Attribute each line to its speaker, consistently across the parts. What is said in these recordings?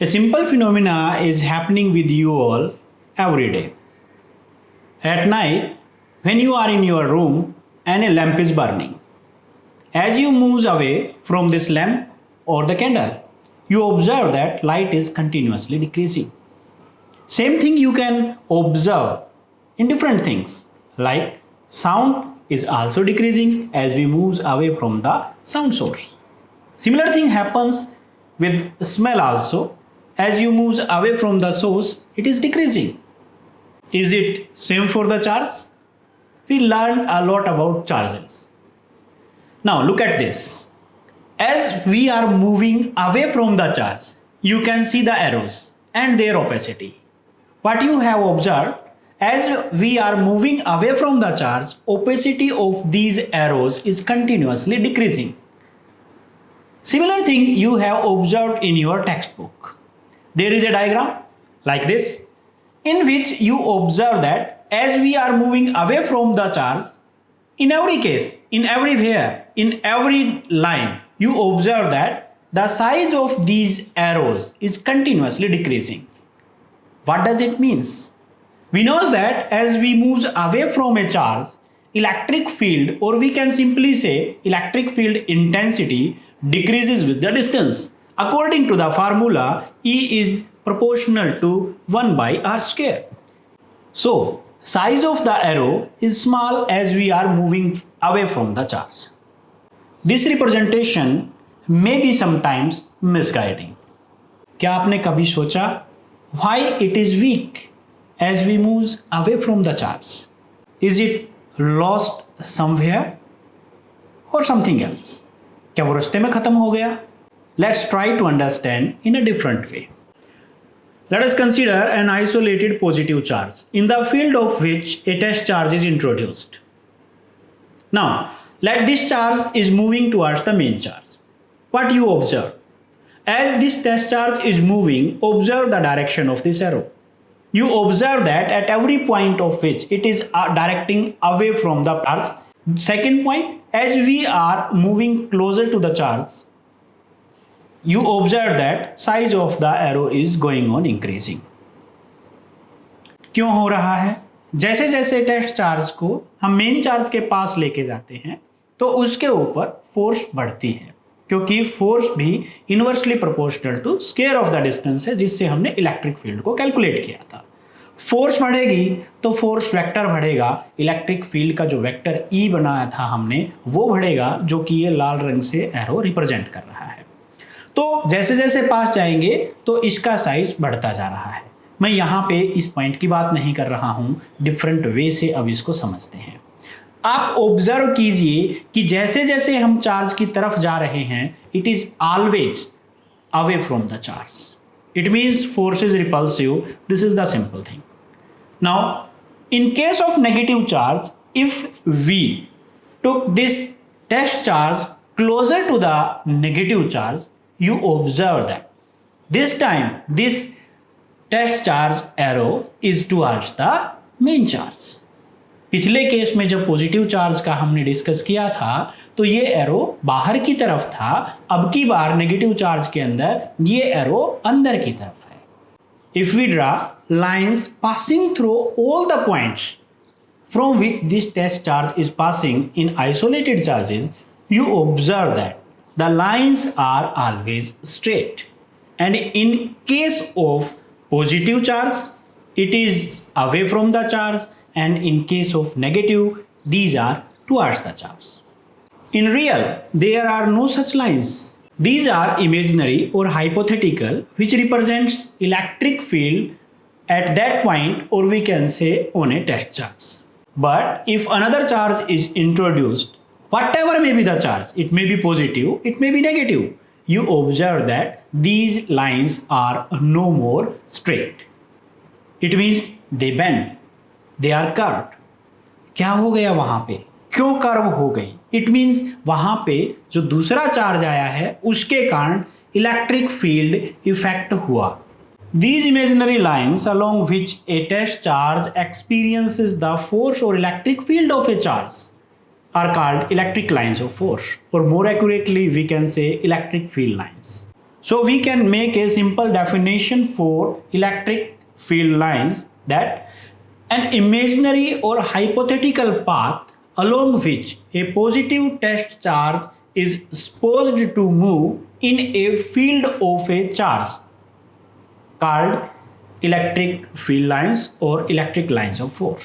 Speaker 1: A simple phenomena is happening with you all every day. At night, when you are in your room and a lamp is burning, as you move away from this lamp or the candle, you observe that light is continuously decreasing. Same thing you can observe in different things, like sound is also decreasing as we move away from the sound source. Similar thing happens with smell also. As you move away from the source, it is decreasing. Is it same for the charge? We learned a lot about charges. Now look at this. As we are moving away from the charge, you can see the arrows and their opacity. What you have observed, as we are moving away from the charge, opacity of these arrows is continuously decreasing. Similar thing you have observed in your textbook. There is a diagram like this, in which you observe that as we are moving away from the charge, in every case, in everywhere, in every line, you observe that the size of these arrows is continuously decreasing. What does it mean? We know that as we move away from a charge, electric field, or we can simply say electric field intensity, decreases with the distance. According to the formula, E is proportional to 1 by r square. So, size of the arrow is small as we are moving away from the charge. This representation may be sometimes misguiding. क्या आपने कभी सोचा why it is weak as we move away from the charge? Is it lost somewhere or something else? क्या वो रास्ते में खत्म हो गया? Let's try to understand in a different way. Let us consider an isolated positive charge in the field of which a test charge is introduced. Now, let this charge is moving towards the main charge. What you observe? As this test charge is moving, observe the direction of this arrow. You observe that at every point of which it is directing away from the charge. Second point, as we are moving closer to the charge, you observe that size of the arrow is going on increasing. क्यों हो रहा है? जैसे जैसे test charge को हम main charge के पास लेके जाते हैं तो उसके ऊपर फोर्स बढ़ती है, क्योंकि फोर्स भी inversely proportional to square of the distance है जिससे हमने इलेक्ट्रिक फील्ड को कैलकुलेट किया था. फोर्स बढ़ेगी तो फोर्स वेक्टर बढ़ेगा. इलेक्ट्रिक फील्ड का जो वेक्टर ई बनाया था हमने वो बढ़ेगा, जो कि ये लाल रंग से एरो रिप्रेजेंट कर रहा है. तो जैसे जैसे पास जाएंगे तो इसका साइज बढ़ता जा रहा है. मैं यहाँ पे इस पॉइंट की बात नहीं कर रहा हूँ, डिफरेंट वे से अब इसको समझते हैं. आप ऑब्जर्व कीजिए कि जैसे जैसे हम चार्ज की तरफ जा रहे हैं, it is always away from the charge. It means force is repulsive. This is the simple thing. Now in case of negative charge, if we took this test charge closer to the negative charge, you observe that this time this test charge arrow is towards the main charge. पिछले case में जब positive charge का हमने discuss किया था तो ये arrow बाहर की तरफ था. अब की बार नेगेटिव चार्ज के अंदर ये एरो अंदर की तरफ है. If we draw lines passing through all the points from which this test charge is passing in isolated charges, you observe that the lines are always straight, and in case of positive charge it is away from the charge, and in case of negative these are towards the charge. In real there are no such lines. These are imaginary or hypothetical, which represents electric field at that point, or we can say on a test charge. But if another charge is introduced, whatever may be the charge, it may be positive, it may be negative, you observe that these lines are no more straight. It means they bend, they are curved. क्या हो गया वहां पे? क्यों curve हो गई? It means वहां पे जो दूसरा चार्ज आया है उसके कारण इलेक्ट्रिक फील्ड इफेक्ट हुआ. These imaginary lines along which a test charge experiences the force or electric field of a charge are called electric lines of force, or more accurately we can say electric field lines. So we can make a simple definition for electric field lines, that an imaginary or hypothetical path along which a positive test charge is supposed to move in a field of a charge called electric field lines or electric lines of force.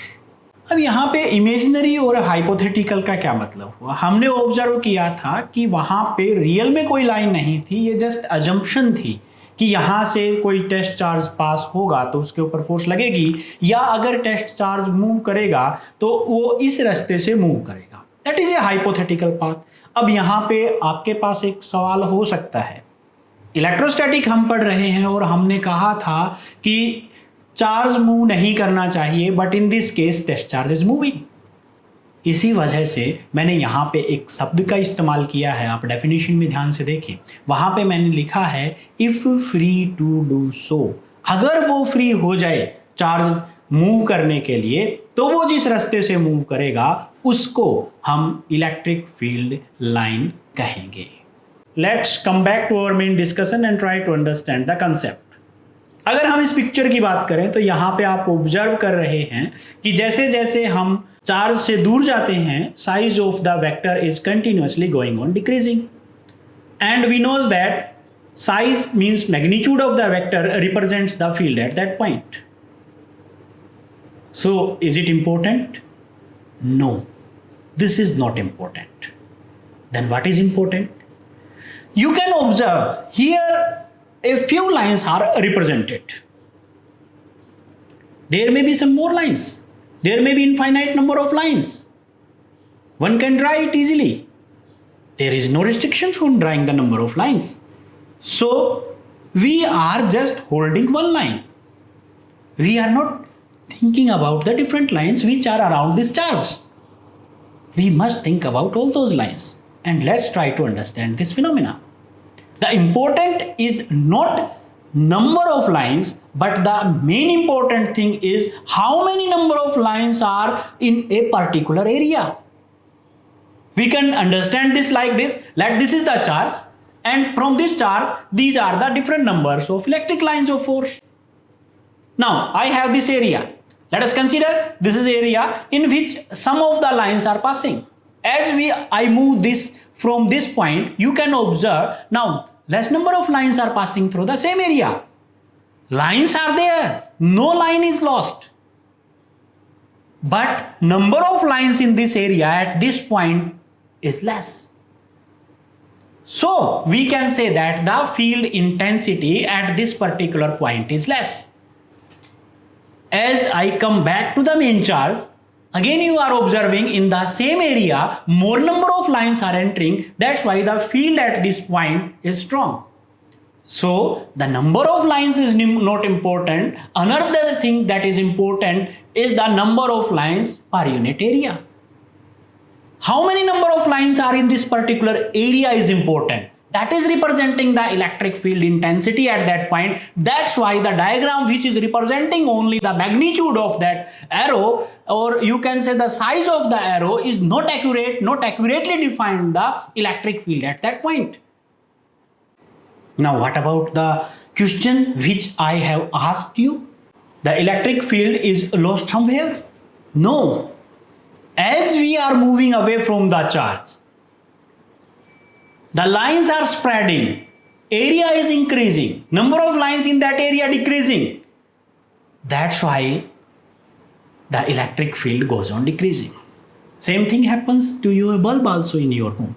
Speaker 1: अब यहाँ पे imaginary और hypothetical का क्या मतलब हुआ? हमने observe किया था कि वहाँ पे रियल में कोई लाइन नहीं थी, ये जस्ट अजम्पशन थी कि यहाँ से कोई टेस्ट चार्ज पास होगा तो उसके ऊपर फोर्स लगेगी, या अगर टेस्ट चार्ज मूव करेगा तो वो इस रास्ते से मूव करेगा. That is a hypothetical path. अब यहाँ पे आपके पास एक सवाल हो सकता है. इलेक्ट्रोस्टैटिक हम पढ़ रहे हैं और हमने कहा था कि चार्ज मूव नहीं करना चाहिए, but in this case test charge is moving. इसी वजह से मैंने यहाँ पे एक शब्द का इस्तेमाल किया है. आप डेफिनेशन में ध्यान से देखें, वहाँ पे मैंने लिखा है if free to do so. अगर वो फ्री हो जाए चार्ज मूव करने के लिए तो वो जिस रास्ते से मूव करेगा उसको हम इलेक्ट्रिक फील्ड लाइन कहेंगे. Let's come back to our main discussion and try to understand the concept. अगर हम इस पिक्चर की बात करें तो यहाँ पे आप ऑब्जर्व कर रहे हैं कि जैसे जैसे हम चार्ज से दूर जाते हैं, size of the vector is continuously going on decreasing, and we knows that size means magnitude of the vector represents the field at that point. So is it important? No, this is not important. Then what is important? You can observe here a few lines are represented. There may be some more lines. There may be infinite number of lines. One can draw it easily. There is no restrictions on drawing the number of lines. So we are just holding one line. We are not thinking about the different lines which are around this charge. We must think about all those lines. And let's try to understand this phenomena. The important is not number of lines, but the main important thing is how many number of lines are in a particular area. We can understand this like this. Like this is the charge, and from this charge, these are the different numbers of electric lines of force. Now I have this area. Let us consider this is area in which some of the lines are passing. As I move this from this point, you can observe now less number of lines are passing through the same area. Lines are there, no line is lost, but number of lines in this area at this point is less. So we can say that the field intensity at this particular point is less. As I come back to the main charge, again you are observing in the same area more number of lines are entering. That's why the field at this point is strong. So the number of lines is not important. Another thing that is important is the number of lines per unit area. How many number of lines are in this particular area is important. That is representing the electric field intensity at that point. That's why the diagram which is representing only the magnitude of that arrow, or you can say the size of the arrow, is not accurately defined the electric field at that point. Now what about the question which I have asked you? The electric field is lost somewhere? No. As we are moving away from the charge, the lines are spreading, area is increasing, number of lines in that area decreasing. That's why the electric field goes on decreasing. Same thing happens to your bulb also in your home.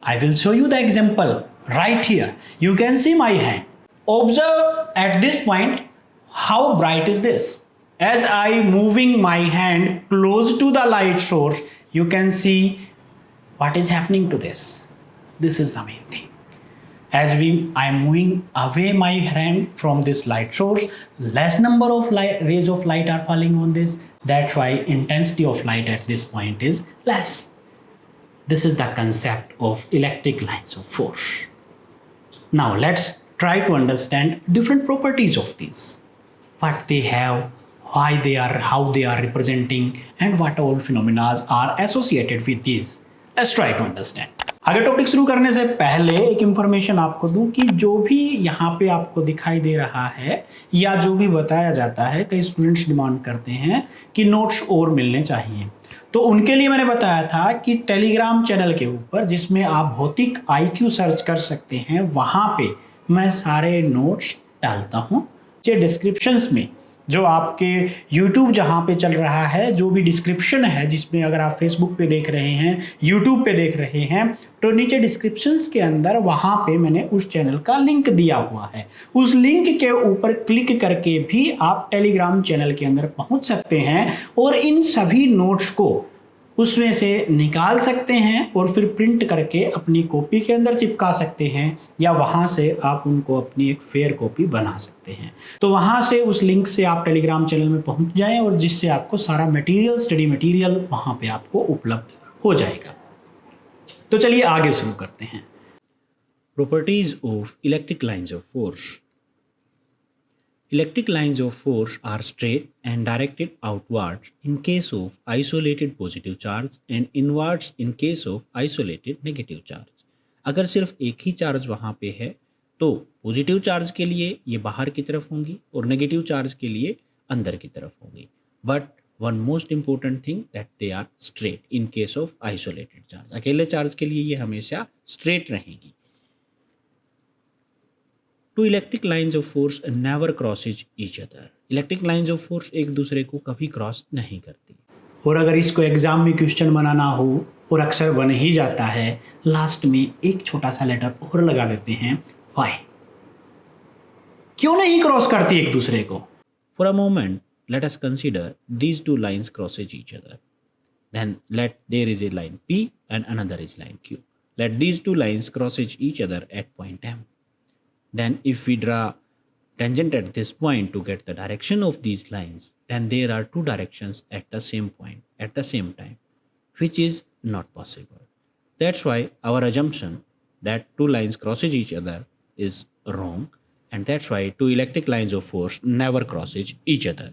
Speaker 1: I will show you the example right here. You can see my hand. Observe at this point how bright is this. As I moving my hand close to the light source, you can see what is happening to this. This is the main thing. As I am moving away my hand from this light source, less number of rays of light are falling on this. That's why intensity of light at this point is less. This is the concept of electric lines of force. Now let's try to understand different properties of these. What they have, why they are, how they are representing, and what all phenomena are associated with these. Let's try to understand. आगे topic शुरू करने से पहले एक information आपको दूं कि जो भी यहाँ पे आपको दिखाई दे रहा है या जो भी बताया जाता है, कई स्टूडेंट्स डिमांड करते हैं कि नोट्स और मिलने चाहिए। तो उनके लिए मैंने बताया था कि टेलीग्राम चैनल के ऊपर, जिसमें आप भौतिक IQ सर्च कर सकते हैं, वहाँ पे मैं सारे नोट्स डालता हूँ। डिस्क्रिप्शंस में जो आपके YouTube जहाँ पे चल रहा है, जो भी डिस्क्रिप्शन है, जिसमें अगर आप Facebook पे देख रहे हैं, YouTube पे देख रहे हैं, तो नीचे डिस्क्रिप्शंस के अंदर वहाँ पे मैंने उस चैनल का लिंक दिया हुआ है। उस लिंक के ऊपर क्लिक करके भी आप टेलीग्राम चैनल के अंदर पहुँच सकते हैं और इन सभी नोट्स को उसमें से निकाल सकते हैं और फिर प्रिंट करके अपनी कॉपी के अंदर चिपका सकते हैं, या वहाँ से आप उनको अपनी एक फेयर कॉपी बना सकते हैं। तो वहाँ से उस लिंक से आप टेलीग्राम चैनल में पहुँच जाएं और जिससे आपको सारा मटेरियल, स्टडी मटेरियल वहाँ पे आपको उपलब्ध हो जाएगा। तो चलिए आगे शुरू करते हैं। Properties of electric lines of force. Electric lines of force are straight and directed outwards in case of isolated positive charge and inwards in case of isolated negative charge। अगर सिर्फ एक ही चार्ज वहाँ पे है तो पॉजिटिव चार्ज के लिए ये बाहर की तरफ होंगी और नेगेटिव चार्ज के लिए अंदर की तरफ होंगी। But one most important thing that they are straight in case of isolated charge. अकेले चार्ज के लिए ये हमेशा स्ट्रेट रहेंगी। Two electric lines of force never crosses each other. Electric lines of force एक दूसरे को कभी क्रॉस नहीं करती। और अगर इसको एग्जाम में क्वेश्चन बनाना हो और अक्सर बन ही जाता है, लास्ट में एक छोटा सा लेटर और लगा देते हैं, व्हाई, क्यों नहीं क्रॉस करती एक दूसरे को। For a moment let us consider these two lines crosses each other, then let there is a line P and another is line Q. Let these two lines crossage each other at point M. Then if we draw tangent at this point to get the direction of these lines, then there are two directions at the same point at the same time, which is not possible. That's why our assumption that two lines crosses each other is wrong, and that's why two electric lines of force never crosses each other.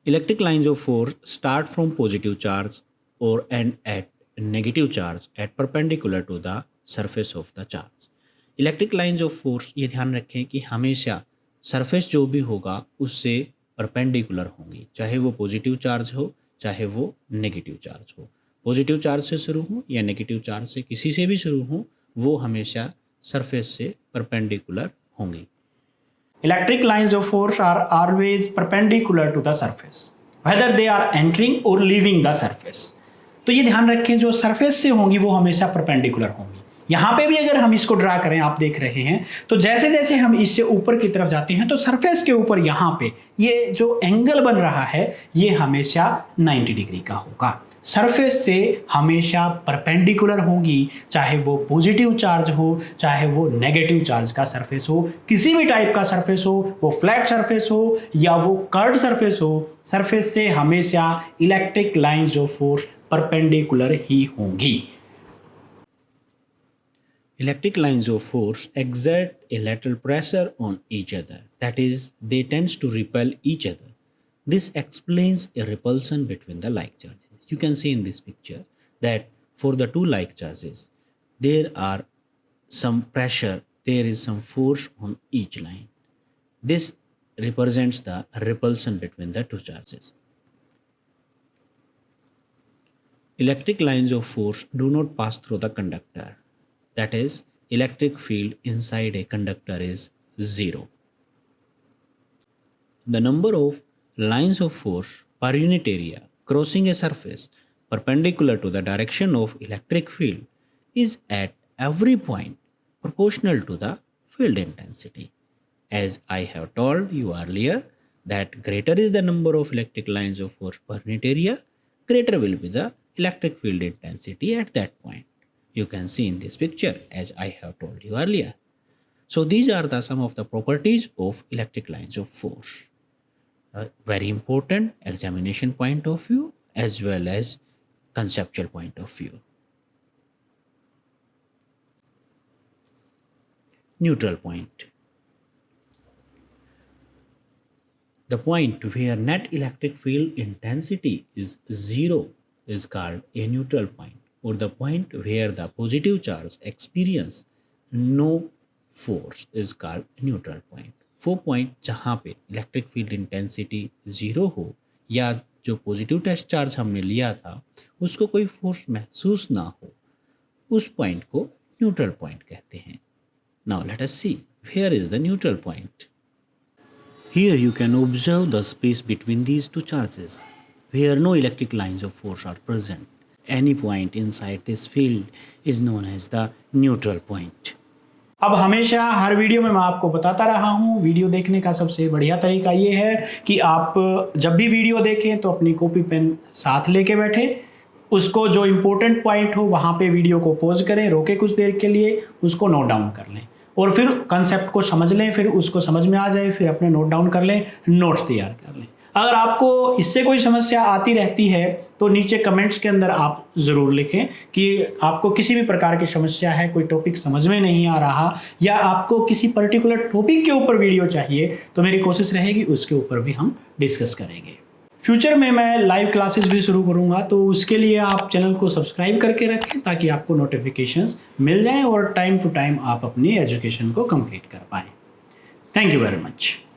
Speaker 1: Electric lines of force start from positive charge or end at negative charge at perpendicular to the surface of the charge. Electric lines of force, ये ध्यान रखें कि हमेशा surface जो भी होगा उससे perpendicular होंगी, चाहे वो पॉजिटिव चार्ज हो चाहे वो नेगेटिव चार्ज हो। पॉजिटिव चार्ज से शुरू हो या नेगेटिव चार्ज से किसी से भी शुरू हो, वो हमेशा सरफेस से परपेंडिकुलर होंगी। Electric lines of force are always perpendicular to the surface whether they are entering और लीविंग द सरफेस। तो ये ध्यान रखें, जो सरफेस से होंगी वो हमेशा परपेंडिकुलर होंगी। यहाँ पे भी अगर हम इसको ड्रा करें, आप देख रहे हैं, तो जैसे जैसे हम इससे ऊपर की तरफ जाते हैं तो सरफेस के ऊपर यहाँ पे ये जो एंगल बन रहा है ये हमेशा 90 डिग्री का होगा। सरफेस से हमेशा परपेंडिकुलर होंगी, चाहे वो पॉजिटिव चार्ज हो चाहे वो नेगेटिव चार्ज का सरफेस हो, किसी भी टाइप का सरफेस हो, वो फ्लैट सरफेस हो या वो कर्व्ड सरफेस हो, सरफेस से हमेशा electric lines of force perpendicular ही होंगी। Electric lines of force exert a lateral pressure on each other, that is, they tend to repel each other. This explains a repulsion between the like charges. You can see in this picture that for the two like charges, there are some pressure, there is some force on each line. This represents the repulsion between the two charges. Electric lines of force do not pass through the conductor. That is, electric field inside a conductor is 0. The number of lines of force per unit area crossing a surface perpendicular to the direction of electric field is at every point proportional to the field intensity. As I have told you earlier, that greater is the number of electric lines of force per unit area, greater will be the electric field intensity at that point. You can see in this picture as I have told you earlier. So these are the some of the properties of electric lines of force. Very important examination point of view as well as conceptual point of view. Neutral point. The point where net electric field intensity is 0 is called a neutral point, or the point where the positive charge experience no force is called neutral point. वो point जहाँ पे electric field intensity zero हो या जो positive test charge हमने लिया था उसको कोई फोर्स महसूस ना हो, उस पॉइंट को न्यूट्रल पॉइंट कहते हैं. Now let us see where is the neutral point. Here you can observe the space between these two charges where no electric lines of force are present. Any point inside this field is known as the neutral point. अब हमेशा हर video में मैं आपको बताता रहा हूँ, video देखने का सबसे बढ़िया तरीका ये है कि आप जब भी वीडियो देखें तो अपनी कॉपी पेन साथ लेके बैठें, उसको जो इम्पोर्टेंट पॉइंट हो वहाँ पे वीडियो को पॉज करें, रोके कुछ देर के लिए, उसको नोट डाउन कर लें और फिर कंसेप्ट को समझ लें, फिर उसको समझ में आ जाए, फिर अपने नोट डाउन कर लें, नोट्स तैयार कर लें. अगर आपको इससे कोई समस्या आती रहती है तो नीचे कमेंट्स के अंदर आप ज़रूर लिखें कि आपको किसी भी प्रकार की समस्या है, कोई टॉपिक समझ में नहीं आ रहा या आपको किसी पर्टिकुलर टॉपिक के ऊपर वीडियो चाहिए, तो मेरी कोशिश रहेगी उसके ऊपर भी हम डिस्कस करेंगे. फ्यूचर में मैं लाइव क्लासेस भी शुरू करूंगा, तो उसके लिए आप चैनल को सब्सक्राइब करके रखें ताकि आपको नोटिफिकेशंस मिल जाएं और टाइम टू टाइम आप अपनी एजुकेशन को कंप्लीट कर पाएँ. Thank you very much.